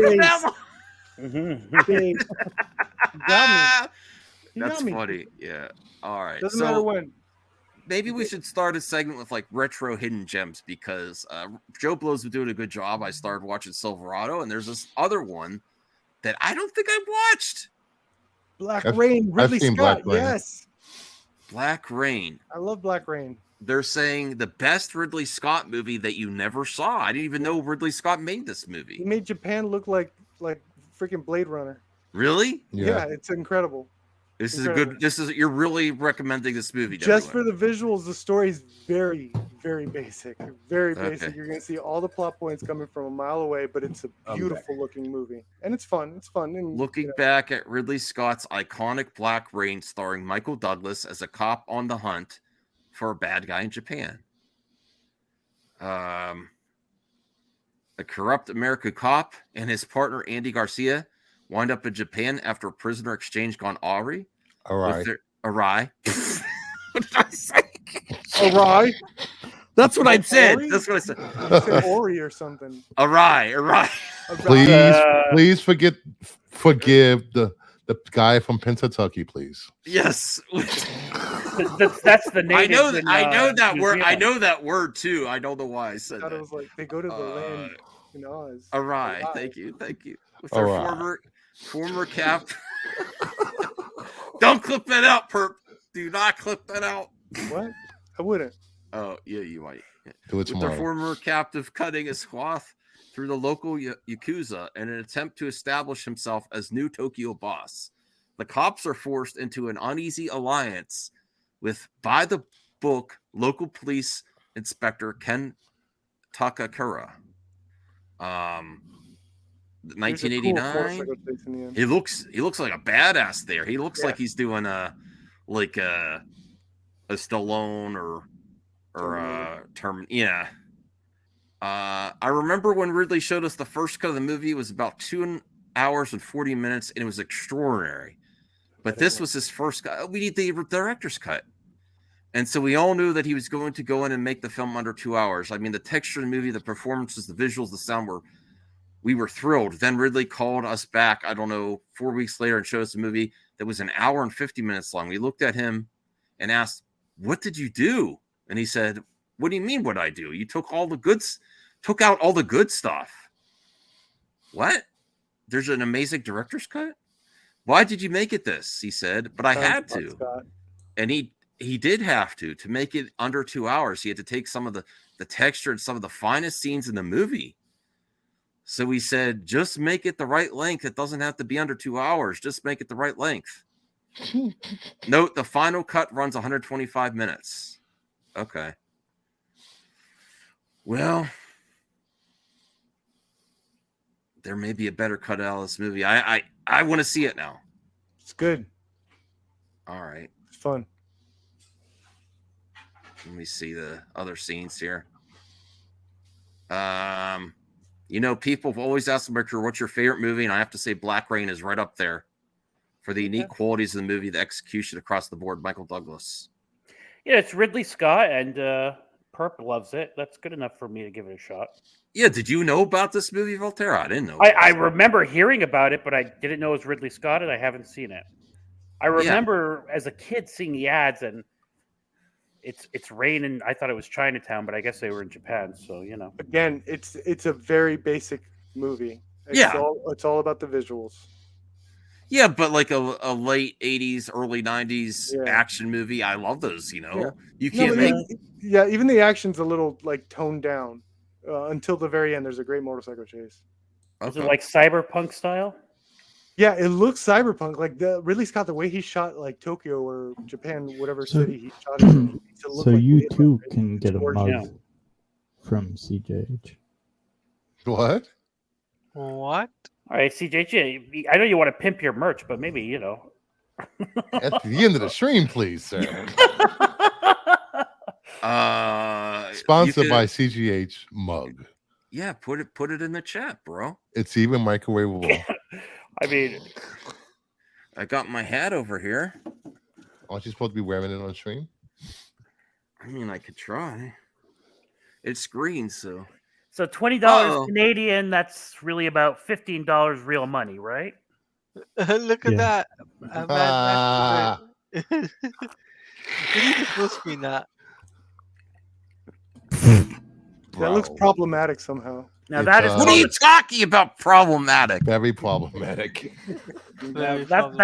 for Jace, that Jace, you got me. one. You That's got me. funny. Yeah. All right. Doesn't matter So when. maybe we should start a segment with like retro hidden gems because Joe Blow's been doing a good job. I started watching Silverado, and there's this other one that I don't think I've watched. Black I've, Rain, I've Ridley seen Scott. Black Rain. Yes, Black Rain. I love Black Rain. They're saying the best Ridley Scott movie that you never saw. I didn't even know Ridley Scott made this He movie. made Japan look like freaking Blade Runner. Really? Yeah, Yeah. it's incredible. This is a Incredible. good. This is you're really recommending this movie to Just for everyone. the visuals, the story's very, very basic. Very basic. Okay. You're gonna see all the plot points coming from a mile away, but it's a beautiful looking movie, and it's fun. It's fun. And Looking back at Ridley Scott's iconic Black Rain, starring Michael Douglas as a cop on the hunt for a bad guy in Japan. A corrupt American cop and his partner Andy Garcia wind up in Japan after a prisoner exchange gone awry. All right. Awry. What did I say? awry. That's what I said. Ori? That's what I said. You said Ori or something. Awry. Please forgive the guy from Pennsatucky, please. Yes. That's the I native. know that New word. I Zealand. know that word too. I don't know why I I said thought it that. was like they go to the land in Oz. Awry. Awry. Thank you. With All our right. former cap. Don't clip that out, perp. Do not clip that out. What? I wouldn't. Oh, yeah, you might. Do it With their tomorrow. former captive cutting a swath through the local Yakuza in an attempt to establish himself as new Tokyo boss. The cops are forced into an uneasy alliance with by-the-book local police inspector Ken Takakura. There's a cool 1989. motorcycle chase in the end. He looks like a badass there. He looks Yeah. like he's doing a Stallone or term. Yeah. I remember when Ridley showed us the first cut of the movie. It was about 2 hours and 40 minutes, and it was extraordinary. But this was his first cut. We need the director's cut. And so we all knew that he was going to go in and make the film under 2 hours. I mean, the texture of the movie, the performances, the visuals, the sound we were thrilled. Then Ridley called us back, I don't know, 4 weeks later and showed us a movie that was an hour and 50 minutes long. We looked at him and asked, "What did you do?" And he said, "What do you mean what I do? You took out all the good stuff." What? There's an amazing director's cut? Why did you make it this? He said, but I had to. Scott. And he did have to make it under 2 hours. He had to take some of the texture and some of the finest scenes in the movie. So he said, just make it the right length. It doesn't have to be under 2 hours. Just make it the right length. Note, the final cut runs 125 minutes. Okay. Well, there may be a better cut out of this movie. I want to see it now. It's good. All right. It's fun. Let me see the other scenes here. People have always asked me, what's your favorite movie? And I have to say Black Rain is right up there for the unique qualities of the movie, the execution across the board. Michael Douglas. Yeah, it's Ridley Scott, and Perp loves it. That's good enough for me to give it a shot. Yeah, did you know about this movie, Volterra? I didn't know. I remember hearing about it, but I didn't know it was Ridley Scott, and I haven't seen it. I remember as a kid seeing the ads, and it's rain, and I thought it was Chinatown, but I guess they were in Japan, so Again, it's a very basic movie. It's all about the visuals. Yeah, but like a late 80s, early 90s action movie. I love those, You can't even the action's a little like toned down until the very end. There's a great motorcycle chase. Okay. Is it like cyberpunk style? Yeah, it looks cyberpunk. Like Ridley Scott, the way he shot like Tokyo or Japan, whatever city he shot in. So you too can get a mug from CJH. What? What? All right, CJH, I know you want to pimp your merch, but maybe, At the end of the stream, please, sir. Sponsored by CGH mug. Yeah, put it in the chat, bro. It's even microwavable. I mean, I got my hat over here. Aren't you supposed to be wearing it on stream? I mean, I could try. It's green, so So $20 Uh-oh. Canadian, that's really about $15 real money, right? Look at Yeah. that. Ah. You need to full screen that. That looks Bro. problematic somehow. Now It that is does. What are you talking about? Problematic. Very problematic. Very that's problematic.